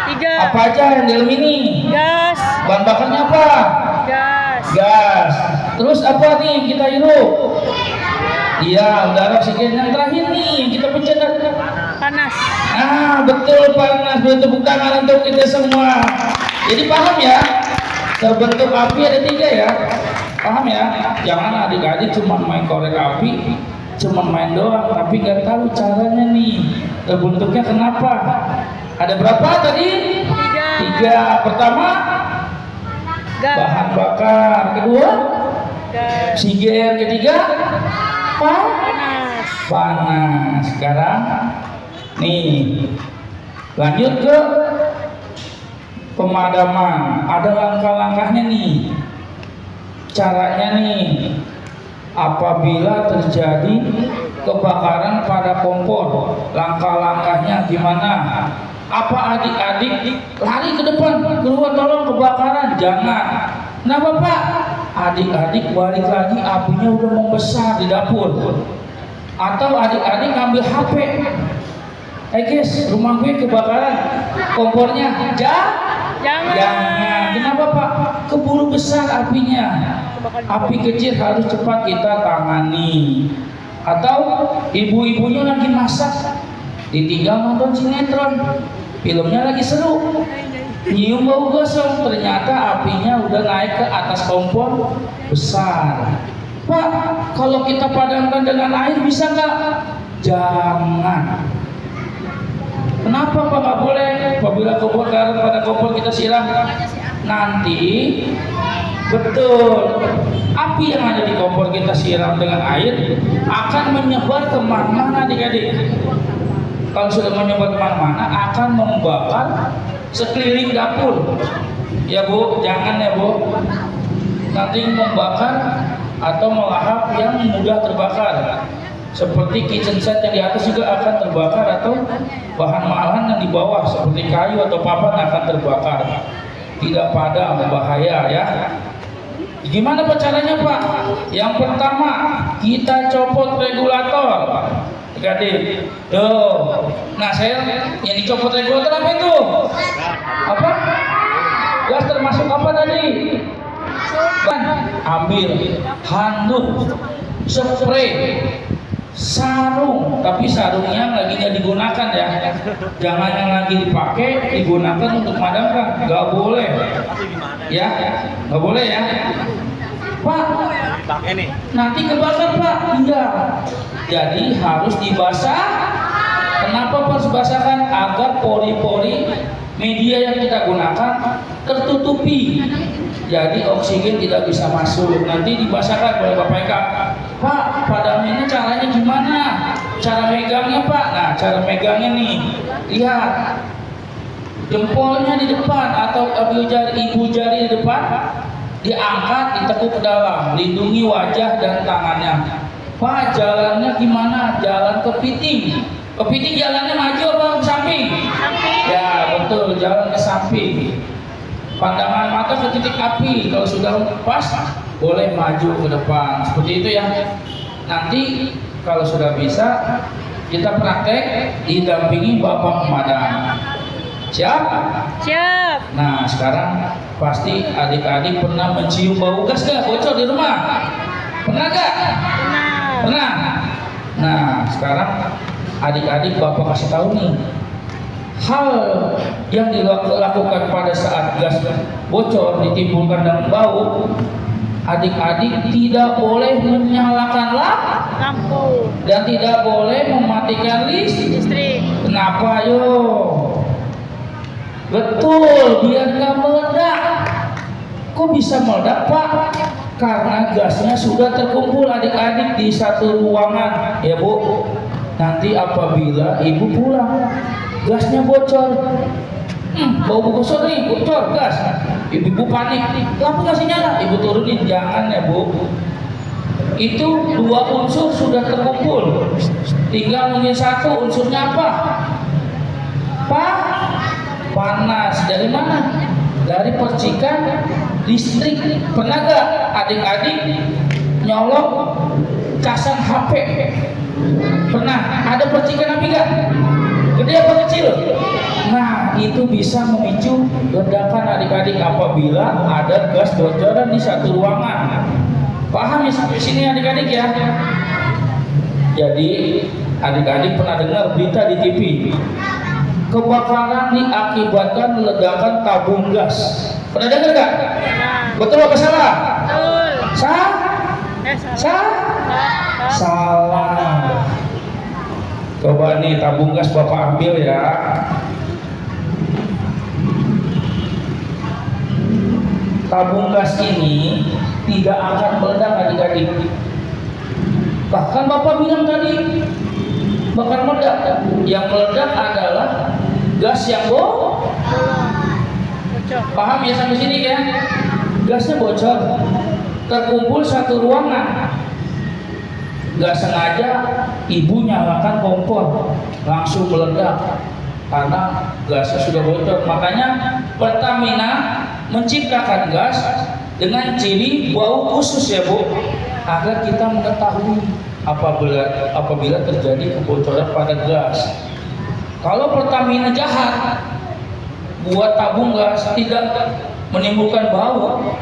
3. Apa aja yang di dalam ini? Gas. Bahan bakarnya apa? Gas. Gas. Terus apa nih yang kita hirup? Iya, udara oksigen. Yang terakhir nih yang kita pencet. Panas. Ah, betul panas. Beri tepuk tangan untuk kita semua. Jadi paham ya? Terbentuk api ada 3 ya. Paham ya? Jangan adik-adik cuma main korek api, cuma main doang, tapi nggak tahu caranya nih. Terbentuknya kenapa? Ada berapa tadi? 3. Pertama, Gas. bahan bakar. Kedua, Gas. oksigen. Ketiga, Panas. panas. Sekarang nih lanjut ke pemadaman. Ada langkah-langkahnya nih. Caranya nih, apabila terjadi kebakaran pada kompor, langkah-langkahnya gimana? Apa adik-adik lari ke depan, keluar tolong kebakaran? Jangan. Kenapa Pak? Adik-adik balik lagi, apinya udah membesar di dapur. Atau adik-adik ngambil HP. Guys, rumah gue kebakaran, kompornya jangan. Kenapa Pak? Keburu besar apinya. Api kecil harus cepat kita tangani. Atau ibu-ibunya lagi masak, ditinggal nonton sinetron, filmnya lagi seru, nyium bau gosong, ternyata apinya udah naik ke atas kompor besar. Pak, kalau kita padamkan dengan air bisa nggak? Jangan. Kenapa Pak nggak boleh? Apabila kebakaran pada kompor kita siram, nanti betul api yang ada di kompor kita siram dengan air akan menyebar kemana-mana adik-adik. Kalau sudah menyebar kemana-mana akan membakar sekeliling dapur. Ya Bu, jangan ya Bu. Nanti membakar atau melahap yang mudah terbakar. Seperti kitchen set yang di atas juga akan terbakar, atau bahan-bahan yang di bawah seperti kayu atau papan akan terbakar. Tidak padam, bahaya ya. Gimana Pak caranya Pak? Yang pertama, kita copot regulator. Adik-adik, tuh. Nah, saya yang dicopot regulator apa itu? Apa? Gas termasuk apa tadi? Ambil handuk, spray, sarung, tapi sarungnya lagi nggak digunakan ya. Jangan yang lagi dipakai digunakan untuk madamkan, nggak boleh. Ya, nggak boleh ya. Pak, nanti kebakar Pak. Iya. Jadi harus dibasah. Kenapa harus dibasahkan? Agar pori-pori media yang kita gunakan tertutupi. Jadi oksigen tidak bisa masuk. Nanti dibasahkan oleh Bapak Eka. Pak, padamnya caranya gimana? Cara megangnya Pak. Nah, cara megangnya nih. Lihat. Jempolnya di depan atau ibu jari di depan, diangkat, ditekuk ke dalam, lindungi wajah dan tangannya. Pak, jalannya gimana? Jalan kepiting. Kepiting jalannya maju apa ke samping? Ya, betul, jalan ke samping. Pandangan mata ke titik api, kalau sudah pas boleh maju ke depan. Seperti itu ya. Nanti kalau sudah bisa kita praktek didampingi Bapak pemadam. Siap? Siap. Nah, sekarang pasti adik-adik pernah mencium bau gas gak? Bocor di rumah? Pernah gak? Benar. Pernah? Nah, sekarang adik-adik Bapak kasih tahu nih, hal yang dilakukan pada saat gas bocor ditimbulkan dengan bau. Adik-adik tidak boleh menyalakan Lampu. dan tidak boleh mematikan listrik. Kenapa yo? Betul, biar nggak meledak. Kok bisa meledak Pak? Karena gasnya sudah terkumpul adik-adik di satu ruangan, ya Bu. Nanti apabila ibu pulang, gasnya bocor. Bau gosor nih, bocor gas. Ibu panik, lampu masih nyala. Ibu turunin, jangan ya Bu. Itu dua unsur sudah terkumpul. Tinggal mungkin satu, unsurnya apa? Pak, panas. Dari mana? Dari percikan listrik. Pernah gak adik-adik nyolok casan HP? Pernah? Ada percikan api gak? Gede apa kecil? Nah, itu bisa memicu ledakan adik-adik apabila ada gas bocoran di satu ruangan. Paham ya sampai sini adik-adik ya? Jadi adik-adik pernah dengar berita di TV, kebakaran diakibatkan ledakan tabung gas. Pernah dengar gak? Betul apa salah? Betul. Salah? Salah. Salah. Coba nih tabung gas Bapak ambil ya. Tabung gas ini tidak akan meledak adik-adik. Bahkan Bapak bilang tadi bakal meledak. Yang meledak adalah gas yang Bocor. paham ya sampai sini ya? Gasnya bocor, terkumpul satu ruangan. Gak sengaja ibu nyalakan kompor, langsung meledak karena gasnya sudah bocor. Makanya Pertamina menciptakan gas dengan ciri bau khusus ya Bu, agar kita mengetahui apabila terjadi kebocoran pada gas. Kalau Pertamina jahat buat tabung gas tidak menimbulkan bau,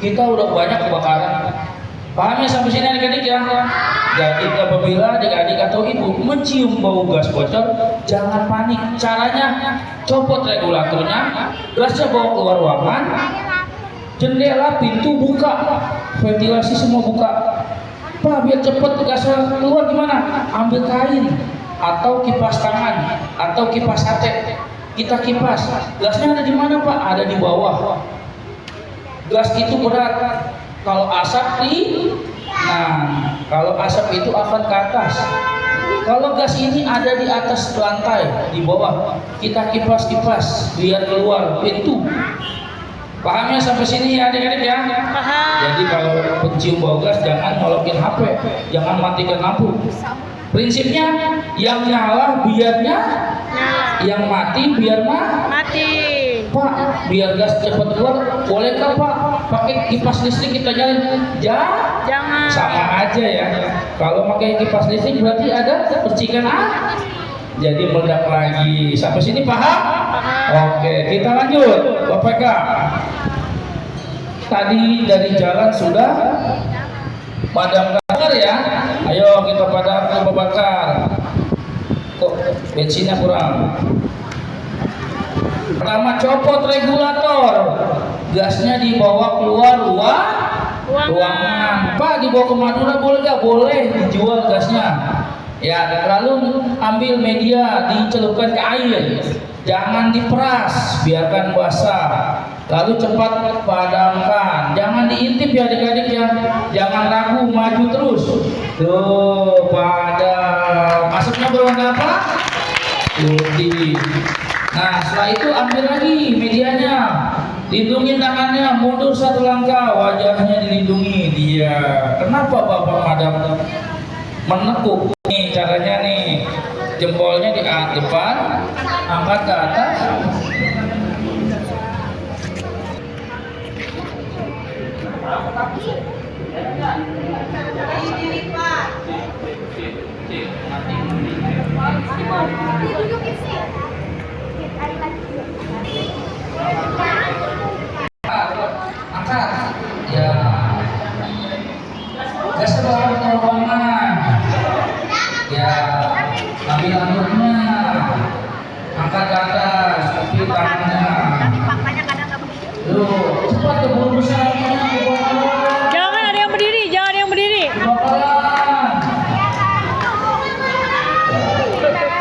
kita udah banyak kebakaran. Paham ya sampai sini adik-adik ya? Jadi apabila adik-adik atau ibu mencium bau gas bocor, jangan panik. Caranya copot regulatornya, gasnya bawa keluar ruangan, jendela, pintu buka, ventilasi semua buka. Pak, biar cepet gasnya keluar gimana? Ambil kain atau kipas tangan atau kipas sate. Kita kipas. Gasnya ada di mana Pak? Ada di bawah. Gas itu berat. Kalau asap kalau asap itu akan ke atas. Kalau gas ini ada di atas lantai, di bawah, kita kipas-kipas biar keluar pintu. Paham ya sampai sini ya adik-adik ya? Paham. Jadi kalau pencium bau gas jangan nyolokin HP, jangan matikan lampu. Prinsipnya yang nyala biar nyala, yang mati biar Mati. Pak, biar gas cepat keluar, bolehkah Pak pakai kipas listrik kita nyalain? Jangan. Sama aja ya. Kalau pakai kipas listrik berarti ada percikan jadi meledak lagi. Sampai sini paham? Oke, kita lanjut. Bapak Eka. Tadi dari jalan sudah padamkan ya. Ayo kita padamkan Bapak Bakar. Kok bensinnya kurang? Pertama copot regulator. Gasnya dibawa keluar ruangan. Pak dibawa ke Madura boleh gak? Boleh, dijual gasnya. Ya, lalu ambil media dicelupkan ke air. Jangan diperas, biarkan basah. Lalu cepat padamkan. Jangan diintip ya adik-adik ya. Jangan ragu, maju terus. Tuh, padam. Asapnya berwarna apa? Putih. Nah, setelah itu ambil lagi medianya. Lindungi tangannya, mundur satu langkah, wajahnya dilindungi dia. Kenapa Bapak madam menekuk? Nih caranya nih, jempolnya di depan, angkat ke atas. Angkat, ya. Gas ke bawah ke ruangan. Ya, ambil anggurnya, angkat ke atas, kaki tangannya. Tuh, cepat keburu besar. Jangan ada yang berdiri, jangan ada yang berdiri. Kebakaran.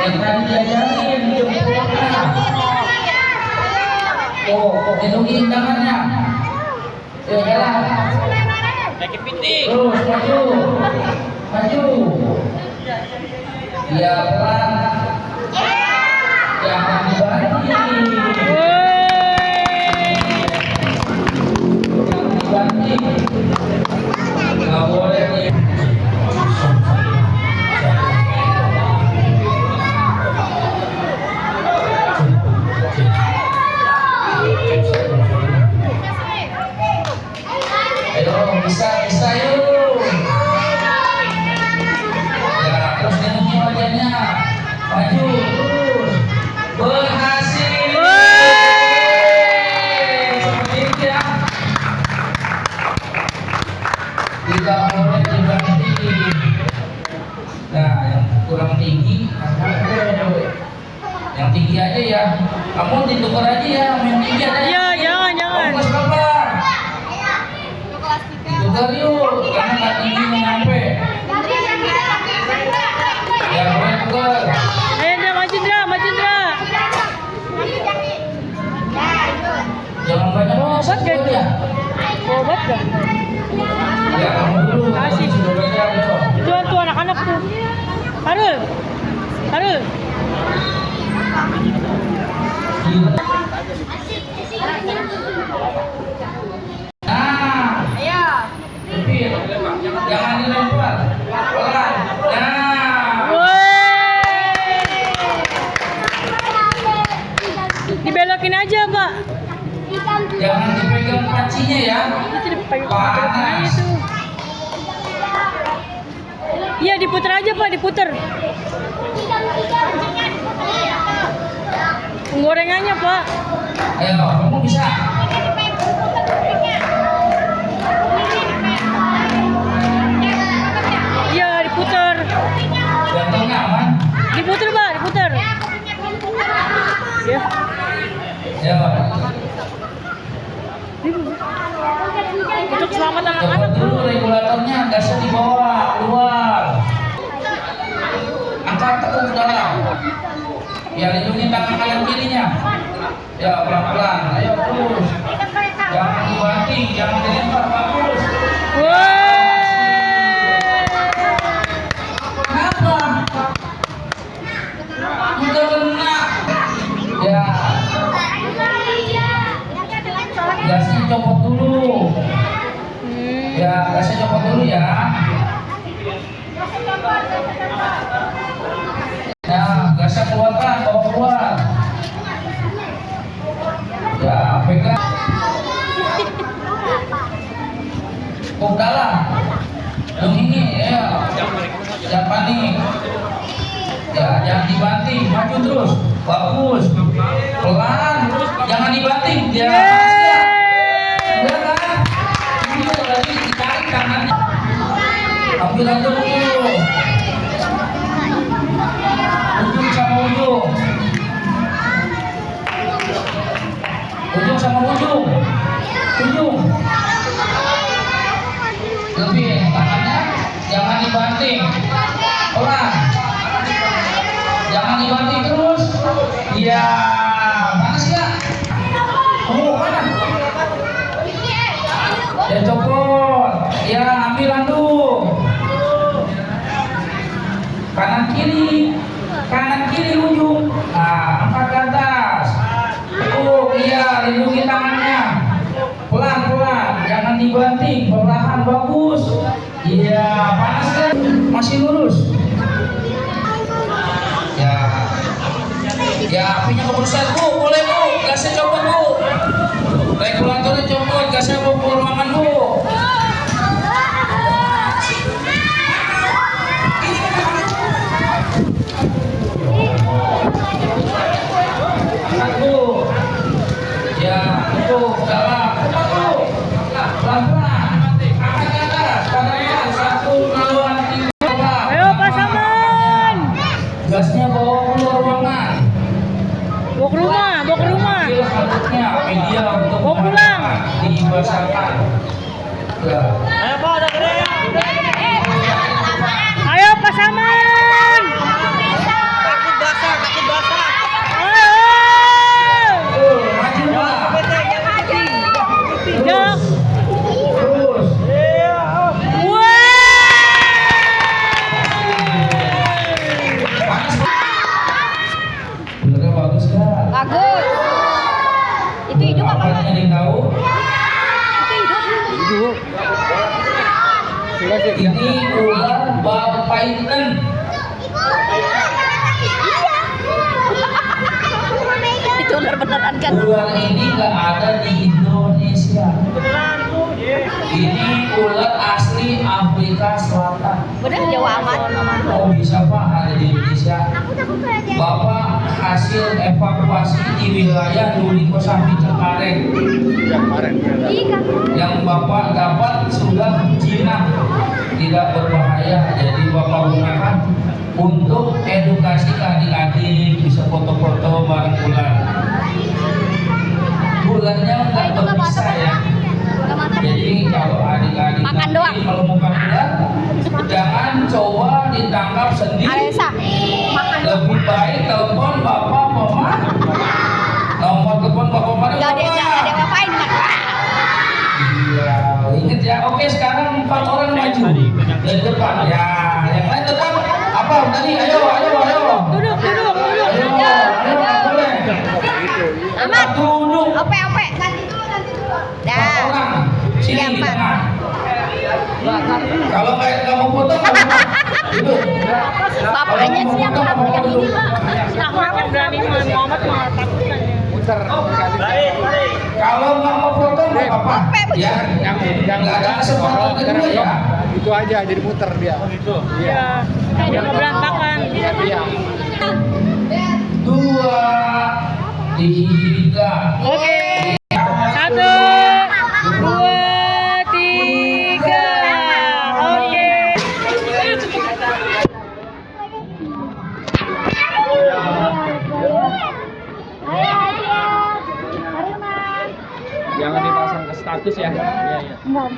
Yang tadi diajarin jempolnya. Oh, lindungi tangannya. Ya, jalan. Terus maju, maju. Ya pelan. Jangan dibanting. Jangan dibanting. Nggak boleh nih. Ayo, bisa yuk. Ya, terus lindungi wajahnya. Maju terus. Berhasil. Seperti itu ya. Tidak boleh dibanting. Nah, yang kurang tinggi, yang tinggi aja ya. Kamu ditukar aja ya, yang tinggi aja. Ya, jangan. Kelas berapa? Tukar yuk, karena nggak tinggi nyampe. Ya boleh tukar. Ayo Indra, maju Indra. Jangan banyak Obat gak itu? ya. Obat gak? Ya kamu dulu. Kasih. Sudah banyak belum? Itu tuh anak-anak tuh. Harul. Iya. Nah, Ayo. kepit. Jangan dilempar. Pelan. Nah. Dibelokin aja, Pak. Jangan dipegang pancinya ya. Itu dipelokin aja tuh. Iya, diputer aja, Pak, diputer. Penggorengannya, Pak. Ayo, kamu bisa. Iya, diputer. Jantungnya aman. Diputer, Pak, diputer. Ya. Ya, Pak. Untuk keselamatan Coba anak-anak. dulu regulatornya, gasnya di bawah, keluar. Angkat tekuk ke dalam. Ya, lindungi tangan kanan kirinya. Ya, pelan-pelan. Ayo terus. Jangan dibanting, jangan dilempar, bagus. Woi. Kenapa? ini ya. Jangan panik. Ya, jangan dibanting, maju terus. Bagus. Pelan, jangan dibanting. Ya. Ya kan? Ini berarti ditarik tangannya. Ambil aja dulu. Ujung sama ujung. Ujung sama ujung. Ujung. Lebih tangannya jangan dibanting. Pelan. Jangan dibanting terus. Iya. Panas ya? Oh, mana? Ya copot. Ya ambil anduk. Kanan kiri ujung. Nah, angkat ke atas. Oh iya, lindungi tangannya. Pelan-pelan, jangan dibanting, perlahan, bagus. Iya, panas kan? Masih lurus. Ya, ya apinya kebesar bu, boleh bu, gasnya copot bu. Regulatornya copot, gasnya bawa ke ruangan bu. Satu, ya itu dalam, satu, pelan-pelan, angkat ke atas, kanan, 1, 2, 3, Ayo pasangan. gasnya bawa keluar ruangan. Bawa ke rumah, bawa ke rumah. Ambil handuknya, media untuk Bawa pulang. dibasahkan. Ya. Ayo pasangan. Ayo. Maju lah. Tiga. Terus. Wah. Benernya bagus kan? Bagus. Itu hidup apa? Apanya ada yang tahu? Itu hidup. Ini ular bal python. Itu ular beneran kan? Ular ini nggak ada di Indonesia. Ini ular asli Afrika Selatan. Udah jauh amat. Oh bisa Pak ada di Indonesia. Bapak hasil evakuasi di wilayah Luliko Sambi Cengkareng. Yang Bapak dapat sudah jinak, tidak berbahaya. Jadi Bapak gunakan untuk edukasi ke adik-adik, bisa foto-foto bareng ular. Ularnya nggak berbisa ya. Jadi kalau adik-adik Makan nanti doang. kalau mau ular, jangan coba ditangkap sendiri. Alesa, makan. Lebih baik telepon bapak mama. Nomor telepon bapak mama. Gak ada yang ngapain kan? Iya, inget ya. Oke, sekarang 4 orang maju dari depan. Ya, yang lain depan. Apa tadi? Ayo. Duduk. Ayo, boleh. Amat. Duduk. Ope. Nanti dulu. 4 Dah. orang. Sini Iya, di Pak. tengah. Kalau nggak mau foto, nggak apa-apa. Duduk. Bapaknya sih yang Kalau mau foto, duduk. Muhammad berani Muhammad malah takutkan ya. Kalau nggak mau foto nggak apa-apa. Ya, yang nggak ada kesempatan kedua ya. itu aja jadi muter dia. Iya. Dia mau berantakan. Iya. 2, 3. Oke. 1, 2, 3. Oke. Jangan dipasang ke status ya. Iya. Enggak.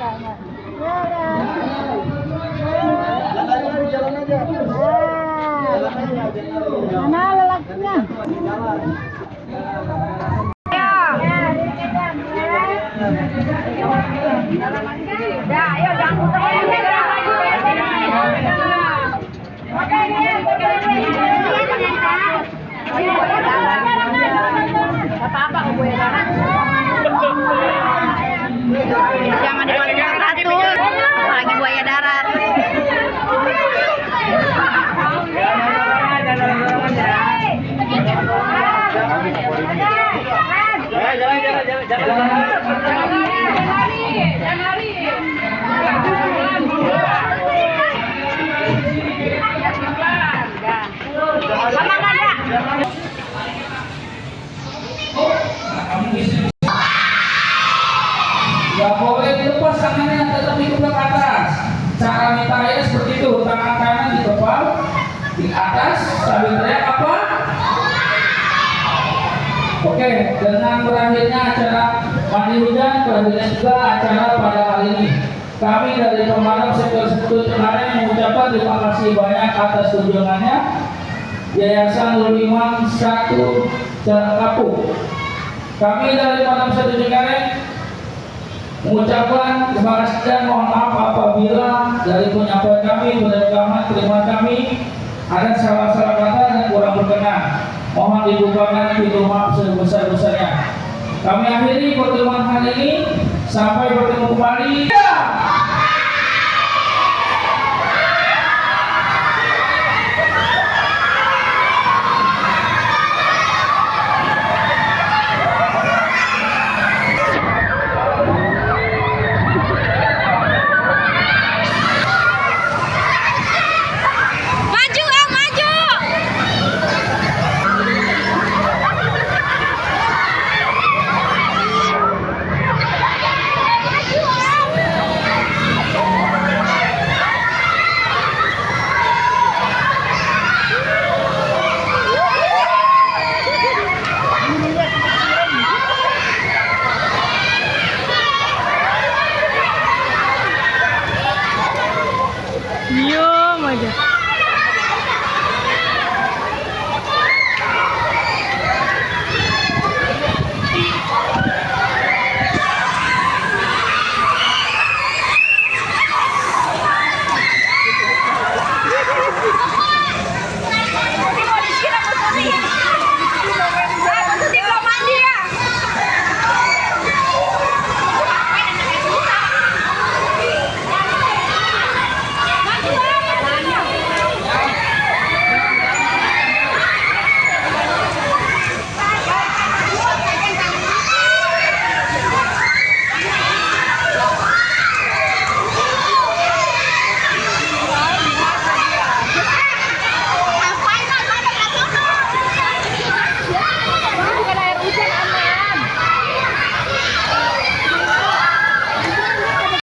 Mana lelakinya? Ya, ayo jangan putar. Apa-apa ke buaya darat. Jangan dipakai status, apalagi buaya darat. sambil teriak apa? Oke, dengan berakhirnya acara mandi hujan, berakhirnya juga acara pada hari ini. Kami dari Pemadam Sektor 1 Cengkareng mengucapkan terima kasih banyak atas kunjungannya Yayasan Luliman 1 Kapuk. Kami dari Pemadam Sektor Cengkareng mengucapkan terima kasih dan mohon maaf apabila dari penyampaian kami, terima kami ada salah-salah kata dan kurang berkenan. Mohon dibukakan pintu maaf sebesar-besarnya. Kami akhiri pertemuan hari ini. Sampai bertemu kembali. Maju, maju. Yo.